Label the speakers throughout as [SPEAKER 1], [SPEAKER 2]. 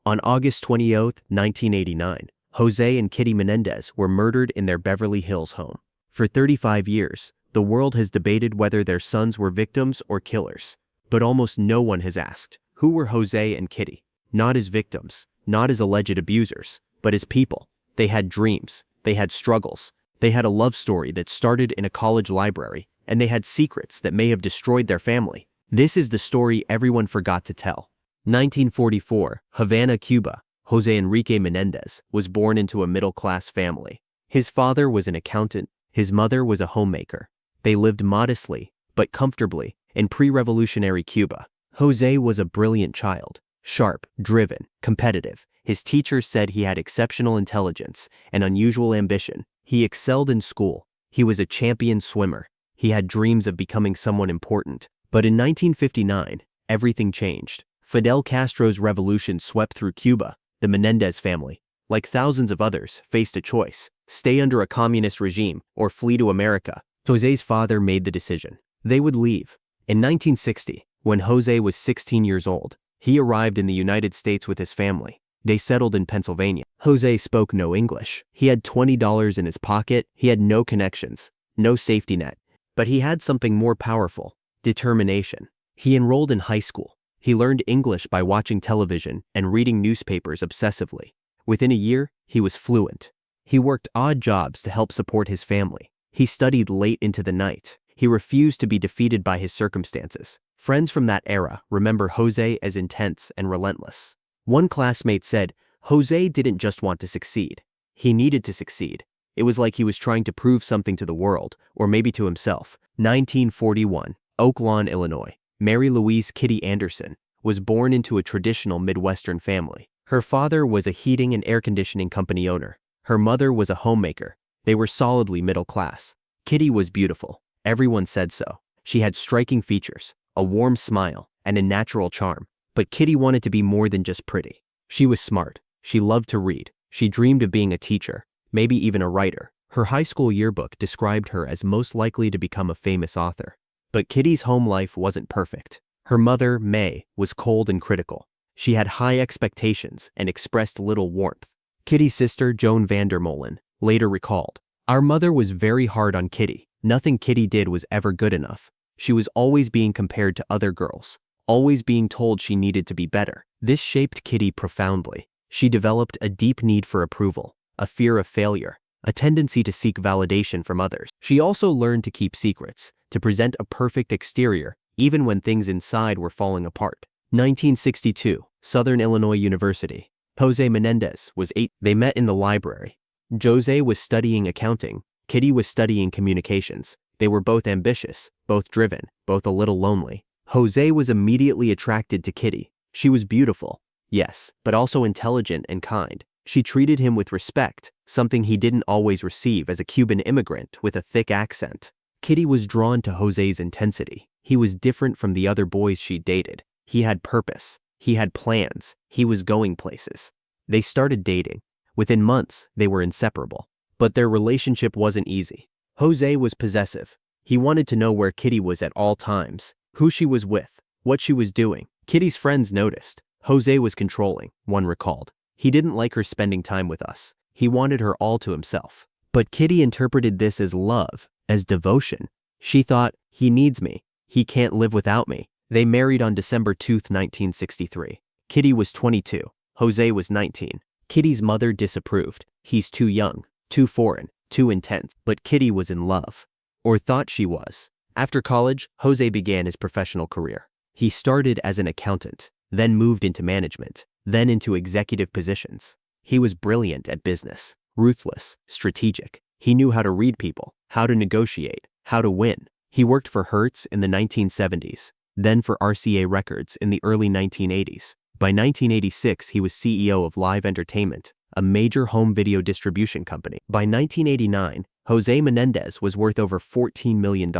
[SPEAKER 1] On August 20th, 1989, Jose and Kitty Menendez were murdered in their Beverly Hills home. For 35 years, the world has debated whether their sons were victims or killers. But almost no one has asked, who were Jose and Kitty? Not as victims, not as alleged abusers, but as people. They had dreams, they had struggles, they had a love story that started in a college library, and they had secrets that may have destroyed their family. This is the story everyone forgot to tell. 1944, Havana, Cuba. Jose Enrique Menendez was born into a middle-class family. His father was an accountant, his mother was a homemaker. They lived modestly, but comfortably, in pre-revolutionary Cuba. Jose was a brilliant child, sharp, driven, competitive. His teachers said he had exceptional intelligence and unusual ambition. He excelled in school. He was a champion swimmer. He had dreams of becoming someone important. But in 1959, everything changed. Fidel Castro's revolution swept through Cuba. The Menendez family, like thousands of others, faced a choice: stay under a communist regime or flee to America. Jose's father made the decision. They would leave. In 1960, when Jose was 16 years old, he arrived in the United States with his family. They settled in Pennsylvania. Jose spoke no English. He had $20 in his pocket. He had no connections, no safety net. But he had something more powerful: determination. He enrolled in high school. He learned English by watching television and reading newspapers obsessively. Within a year, he was fluent. He worked odd jobs to help support his family. He studied late into the night. He refused to be defeated by his circumstances. Friends from that era remember Jose as intense and relentless. One classmate said, Jose didn't just want to succeed. He needed to succeed. It was like he was trying to prove something to the world, or maybe to himself. 1941, Oak Lawn, Illinois. Mary Louise Kitty Anderson was born into a traditional Midwestern family. Her father was a heating and air conditioning company owner. Her mother was a homemaker. They were solidly middle class. Kitty was beautiful. Everyone said so. She had striking features, a warm smile, and a natural charm. But Kitty wanted to be more than just pretty. She was smart. She loved to read. She dreamed of being a teacher, maybe even a writer. Her high school yearbook described her as most likely to become a famous author. But Kitty's home life wasn't perfect. Her mother, May, was cold and critical. She had high expectations and expressed little warmth. Kitty's sister, Joan Vandermolen, later recalled, "Our mother was very hard on Kitty. Nothing Kitty did was ever good enough. She was always being compared to other girls, always being told she needed to be better." This shaped Kitty profoundly. She developed a deep need for approval, a fear of failure, a tendency to seek validation from others. She also learned to keep secrets, to present a perfect exterior, even when things inside were falling apart. 1962, Southern Illinois University. Jose Menendez was 8. They met in the library. Jose was studying accounting. Kitty was studying communications. They were both ambitious, both driven, both a little lonely. Jose was immediately attracted to Kitty. She was beautiful, yes, but also intelligent and kind. She treated him with respect, something he didn't always receive as a Cuban immigrant with a thick accent. Kitty was drawn to Jose's intensity. He was different from the other boys she dated. He had purpose. He had plans. He was going places. They started dating. Within months, they were inseparable. But their relationship wasn't easy. Jose was possessive. He wanted to know where Kitty was at all times, who she was with, what she was doing. Kitty's friends noticed. Jose was controlling, one recalled. He didn't like her spending time with us. He wanted her all to himself. But Kitty interpreted this as love, as devotion. She thought, he needs me. He can't live without me. They married on December 2, 1963. Kitty was 22. Jose was 19. Kitty's mother disapproved. He's too young, too foreign, too intense. But Kitty was in love, or thought she was. After college, Jose began his professional career. He started as an accountant, then moved into management, then into executive positions. He was brilliant at business, ruthless, strategic. He knew how to read people, how to negotiate, how to win. He worked for Hertz in the 1970s, then for RCA Records in the early 1980s. By 1986, he was CEO of Live Entertainment, a major home video distribution company. By 1989, Jose Menendez was worth over $14 million.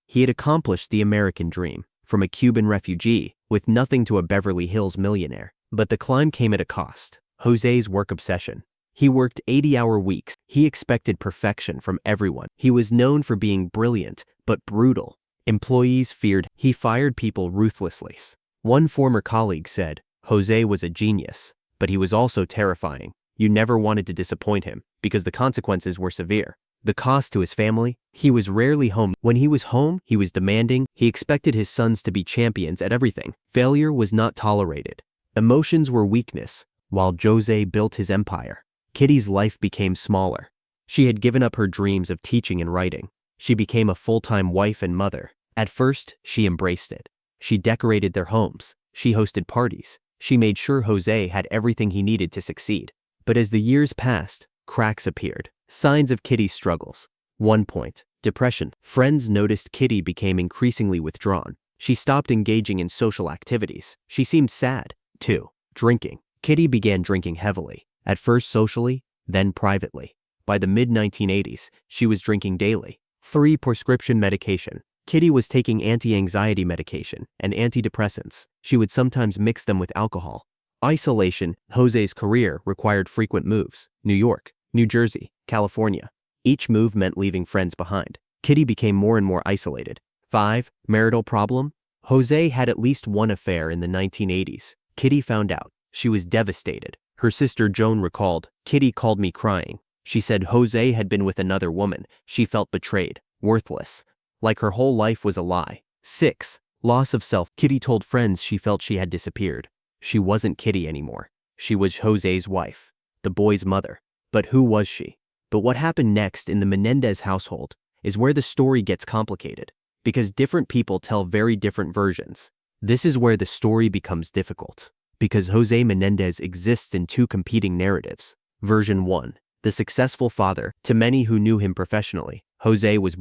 [SPEAKER 1] He had accomplished the American dream, from a Cuban refugee with nothing to a Beverly Hills millionaire. But the climb came at a cost: Jose's work obsession. He worked 80-hour weeks. He expected perfection from everyone. He was known for being brilliant, but brutal. Employees feared. He fired people ruthlessly. One former colleague said, Jose was a genius, but he was also terrifying. You never wanted to disappoint him, because the consequences were severe. The cost to his family? He was rarely home. When he was home, he was demanding. He expected his sons to be champions at everything. Failure was not tolerated. Emotions were weakness. While Jose built his empire, Kitty's life became smaller. She had given up her dreams of teaching and writing. She became a full-time wife and mother. At first, she embraced it. She decorated their homes. She hosted parties. She made sure Jose had everything he needed to succeed. But as the years passed, cracks appeared. Signs of Kitty's struggles. 1 point. Depression. Friends noticed Kitty became increasingly withdrawn. She stopped engaging in social activities. She seemed sad. 2. Drinking. Kitty began drinking heavily, at first socially, then privately. By the mid-1980s, she was drinking daily. 3. Prescription medication. Kitty was taking anti-anxiety medication and antidepressants. She would sometimes mix them with alcohol. Isolation. Jose's career required frequent moves. New York, New Jersey, California. Each move meant leaving friends behind. Kitty became more and more isolated. 5. Marital problem. Jose had at least one affair in the 1980s. Kitty found out. She was devastated. Her sister Joan recalled, "Kitty called me crying. She said Jose had been with another woman. She felt betrayed, worthless, like her whole life was a lie." 6. Loss of self. Kitty told friends she felt she had disappeared. She wasn't Kitty anymore. She was Jose's wife, the boy's mother. But who was she? But what happened next in the Menendez household is where the story gets complicated, because different people tell very different versions. This is where the story becomes difficult, because Jose Menendez exists in two competing narratives. Version 1. The successful father. To many who knew him professionally, Jose was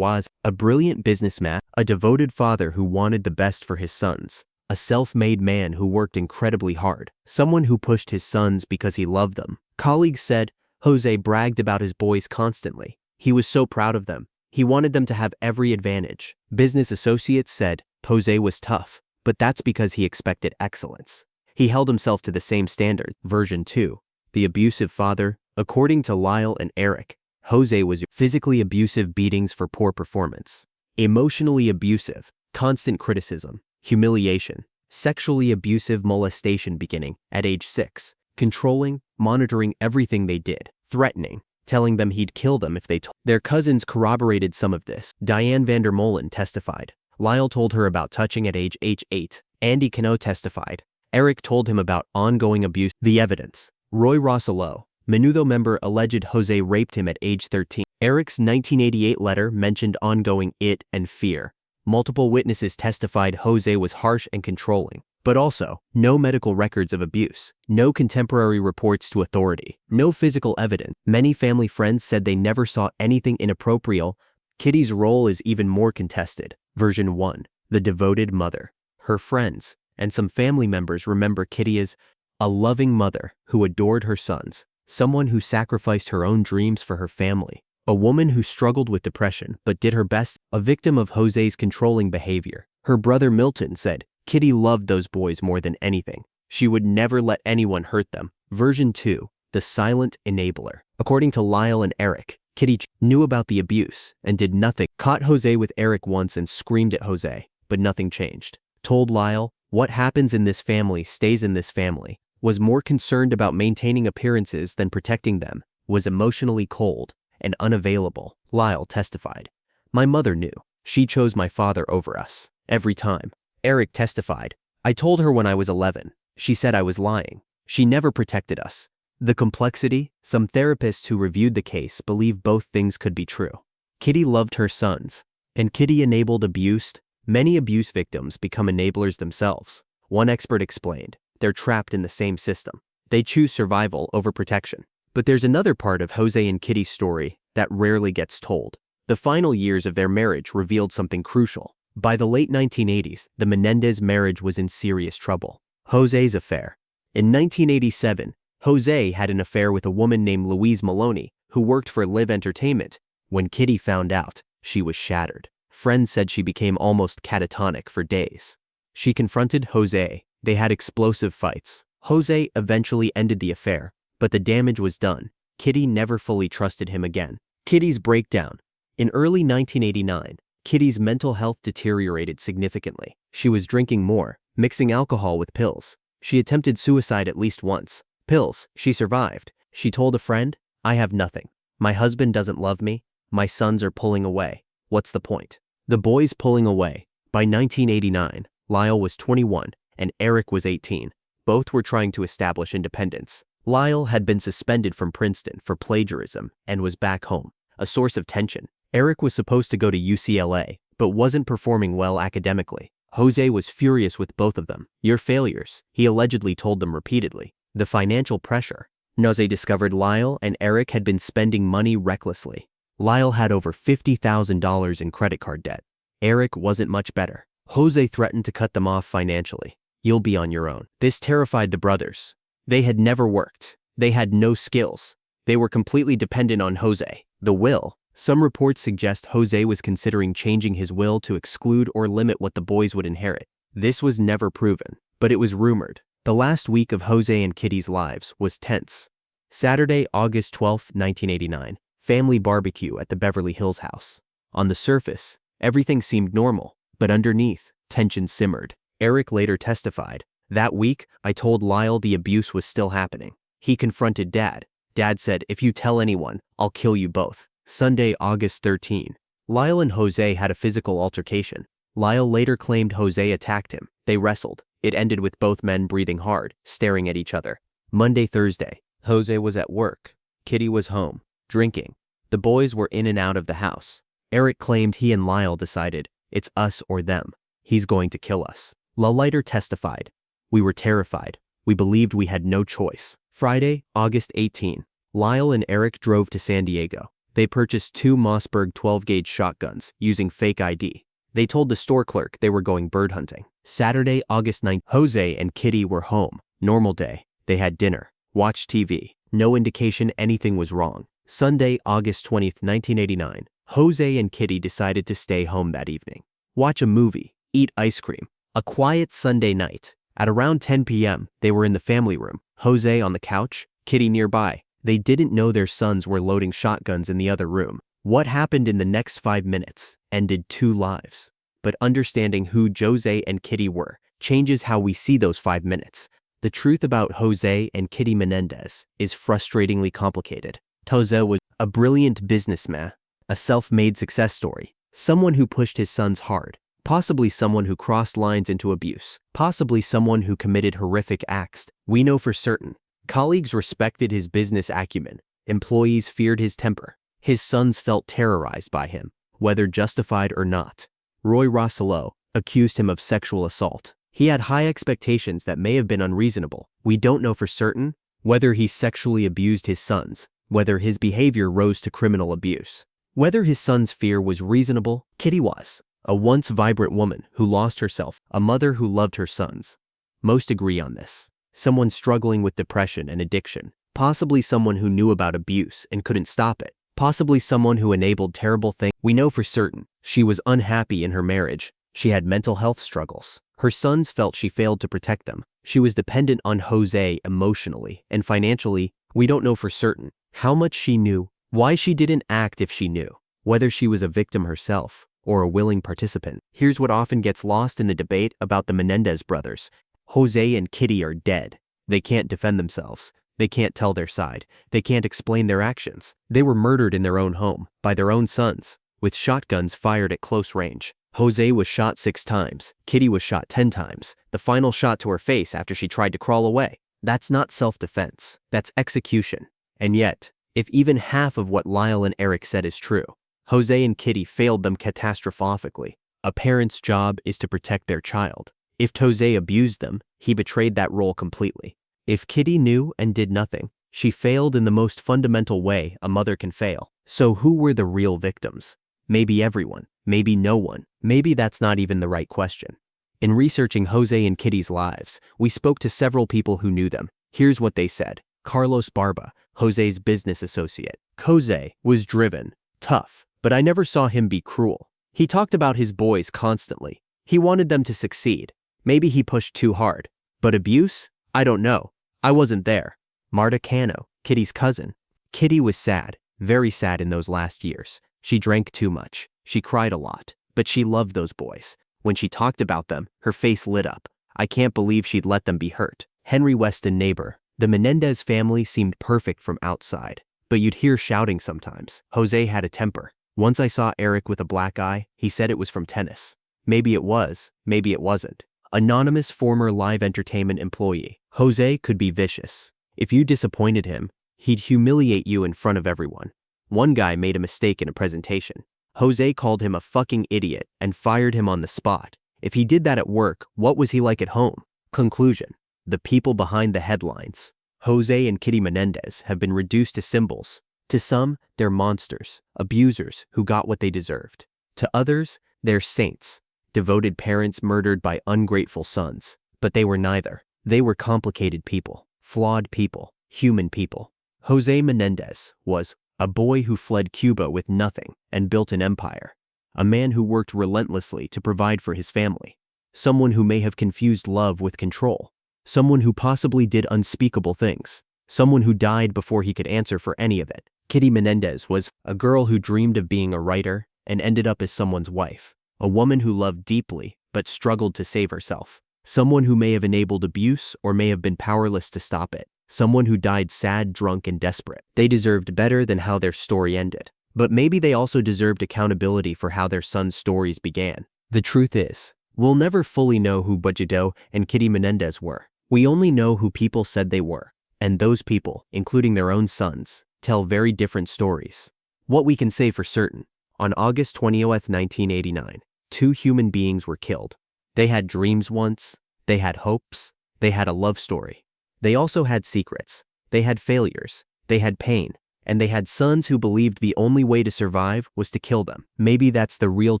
[SPEAKER 1] a brilliant businessman, a devoted father who wanted the best for his sons, a self-made man who worked incredibly hard, someone who pushed his sons because he loved them. Colleagues said Jose bragged about his boys constantly. He was so proud of them. He wanted them to have every advantage. Business associates said Jose was tough, but that's because he expected excellence. He held himself to the same standard. Version 2. The abusive father. According to Lyle and Erik, Jose was physically abusive, beatings for poor performance, emotionally abusive, constant criticism, humiliation, sexually abusive, molestation beginning at age 6, controlling, monitoring everything they did, threatening, telling them he'd kill them if they told. Their cousins corroborated some of this. Diane Vandermolen testified. Lyle told her about touching at age 8. Andy Cano testified. Erik told him about ongoing abuse. The evidence. Roy Rossello, Menudo member, alleged Jose raped him at age 13. Erik's 1988 letter mentioned ongoing it and fear. Multiple witnesses testified Jose was harsh and controlling, but also no medical records of abuse, no contemporary reports to authority, no physical evidence. Many family friends said they never saw anything inappropriate. Kitty's role is even more contested. Version 1. The devoted mother. Her friends and some family members remember Kitty as a loving mother who adored her sons, someone who sacrificed her own dreams for her family, a woman who struggled with depression but did her best, a victim of Jose's controlling behavior. Her brother Milton said, Kitty loved those boys more than anything. She would never let anyone hurt them. Version 2. The silent enabler. According to Lyle and Erik, Kitty knew about the abuse and did nothing. Caught Jose with Erik once and screamed at Jose, but nothing changed. Told Lyle, what happens in this family stays in this family. Was more concerned about maintaining appearances than protecting them. Was emotionally cold and unavailable. Lyle testified. My mother knew. She chose my father over us. Every time. Erik testified. I told her when I was 11. She said I was lying. She never protected us. The complexity. Some therapists who reviewed the case believe both things could be true. Kitty loved her sons, and Kitty enabled abuse. Many abuse victims become enablers themselves. One expert explained, they're trapped in the same system. They choose survival over protection. But there's another part of Jose and Kitty's story that rarely gets told. The final years of their marriage revealed something crucial. By the late 1980s, the Menendez marriage was in serious trouble. Jose's affair. In 1987, Jose had an affair with a woman named Louise Maloney, who worked for Live Entertainment. When Kitty found out, she was shattered. Friends said she became almost catatonic for days. She confronted Jose. They had explosive fights. Jose eventually ended the affair, but the damage was done. Kitty never fully trusted him again. Kitty's breakdown. In early 1989, Kitty's mental health deteriorated significantly. She was drinking more, mixing alcohol with pills. She attempted suicide at least once. pills, she survived. She told a friend, "I have nothing. My husband doesn't love me. My sons are pulling away. What's the point?" The boys pulling away. By 1989, Lyle was 21 and Erik was 18. Both were trying to establish independence. Lyle had been suspended from Princeton for plagiarism and was back home, a source of tension. Erik was supposed to go to UCLA, but wasn't performing well academically. Jose was furious with both of them. "You're failures," he allegedly told them repeatedly. The financial pressure. Jose discovered Lyle and Erik had been spending money recklessly. Lyle had over $50,000 in credit card debt. Erik wasn't much better. Jose threatened to cut them off financially. "You'll be on your own." This terrified the brothers. They had never worked. They had no skills. They were completely dependent on Jose. The will. Some reports suggest Jose was considering changing his will to exclude or limit what the boys would inherit. This was never proven, but it was rumored. The last week of Jose and Kitty's lives was tense. Saturday, August 12, 1989. Family barbecue at the Beverly Hills house. On the surface, everything seemed normal, but underneath, tension simmered. Erik later testified, "That week, I told Lyle the abuse was still happening. He confronted Dad. Dad said, 'If you tell anyone, I'll kill you both.'" Sunday, August 13. Lyle and Jose had a physical altercation. Lyle later claimed Jose attacked him. They wrestled. It ended with both men breathing hard, staring at each other. Monday, Thursday. Jose was at work. Kitty was home, drinking. The boys were in and out of the house. Erik claimed he and Lyle decided, "It's us or them. He's going to kill us." Lyle later testified, "We were terrified. We believed we had no choice." Friday, August 18. Lyle and Erik drove to San Diego. They purchased 2 Mossberg 12-gauge shotguns using fake ID. They told the store clerk they were going bird hunting. Saturday, August 9. Jose and Kitty were home. Normal day. They had dinner, watched TV. No indication anything was wrong. Sunday, August 20th, 1989. Jose and Kitty decided to stay home that evening. Watch a movie, eat ice cream. A quiet Sunday night. At around 10 p.m., they were in the family room. Jose on the couch, Kitty nearby. They didn't know their sons were loading shotguns in the other room. What happened in the next 5 minutes ended 2 lives. But understanding who Jose and Kitty were changes how we see those 5 minutes. The truth about Jose and Kitty Menendez is frustratingly complicated. Jose was a brilliant businessman, a self-made success story, someone who pushed his sons hard, possibly someone who crossed lines into abuse, possibly someone who committed horrific acts. We know for certain. Colleagues respected his business acumen. Employees feared his temper. His sons felt terrorized by him, whether justified or not. Roy Rosselló accused him of sexual assault. He had high expectations that may have been unreasonable. We don't know for certain whether he sexually abused his sons, whether his behavior rose to criminal abuse. Whether his son's fear was reasonable, Kitty was a once vibrant woman who lost herself, a mother who loved her sons. Most agree on this. Someone struggling with depression and addiction, possibly someone who knew about abuse and couldn't stop it, possibly someone who enabled terrible things. We know for certain she was unhappy in her marriage. She had mental health struggles. Her sons felt she failed to protect them. She was dependent on Jose emotionally and financially. We don't know for certain how much she knew, why she didn't act if she knew, whether she was a victim herself or a willing participant. Here's what often gets lost in the debate about the Menendez brothers. Jose and Kitty are dead. They can't defend themselves. They can't tell their side. They can't explain their actions. They were murdered in their own home, by their own sons, with shotguns fired at close range. Jose was shot 6 times. Kitty was shot 10 times. The final shot to her face after she tried to crawl away. That's not self-defense. That's execution. And yet, if even half of what Lyle and Erik said is true, Jose and Kitty failed them catastrophically. A parent's job is to protect their child. If Jose abused them, he betrayed that role completely. If Kitty knew and did nothing, she failed in the most fundamental way a mother can fail. So who were the real victims? Maybe everyone, maybe no one. Maybe that's not even the right question. In researching Jose and Kitty's lives, we spoke to several people who knew them. Here's what they said. Carlos Barba, Jose's business associate. Jose was driven, tough, but I never saw him be cruel. He talked about his boys constantly. He wanted them to succeed. Maybe he pushed too hard. But abuse? I don't know. I wasn't there. Marta Cano, Kitty's cousin. Kitty was sad, very sad in those last years. She drank too much. She cried a lot. But she loved those boys. When she talked about them, her face lit up. I can't believe she'd let them be hurt. Henry Weston, neighbor. The Menendez family seemed perfect from outside, but you'd hear shouting sometimes. Jose had a temper. Once I saw Erik with a black eye, he said it was from tennis. Maybe it was, maybe it wasn't. Anonymous former live entertainment employee. Jose could be vicious. If you disappointed him, he'd humiliate you in front of everyone. One guy made a mistake in a presentation. Jose called him a fucking idiot and fired him on the spot. If he did that at work, what was he like at home? Conclusion. The people behind the headlines, Jose and Kitty Menendez, have been reduced to symbols. To some, they're monsters, abusers who got what they deserved. To others, they're saints, devoted parents murdered by ungrateful sons. But they were neither. They were complicated people, flawed people, human people. Jose Menendez was a boy who fled Cuba with nothing and built an empire. A man who worked relentlessly to provide for his family. Someone who may have confused love with control. Someone who possibly did unspeakable things. Someone who died before he could answer for any of it. Kitty Menendez was a girl who dreamed of being a writer and ended up as someone's wife. A woman who loved deeply but struggled to save herself. Someone who may have enabled abuse or may have been powerless to stop it. Someone who died sad, drunk, and desperate. They deserved better than how their story ended. But maybe they also deserved accountability for how their sons' stories began. The truth is, we'll never fully know who Jose and Kitty Menendez were. We only know who people said they were. And those people, including their own sons, tell very different stories. What we can say for certain, on August 20th, 1989, 2 human beings were killed. They had dreams once, they had hopes, they had a love story. They also had secrets, they had failures, they had pain, and they had sons who believed the only way to survive was to kill them. Maybe that's the real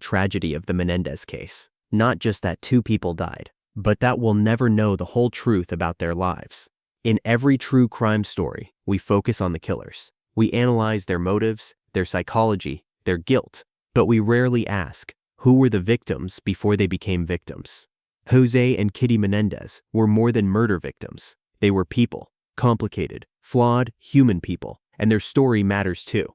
[SPEAKER 1] tragedy of the Menendez case. Not just that 2 people died, but that we'll never know the whole truth about their lives. In every true crime story, we focus on the killers. We analyze their motives, their psychology, their guilt, but we rarely ask, who were the victims before they became victims? Jose and Kitty Menendez were more than murder victims. They were people, complicated, flawed, human people, and their story matters too.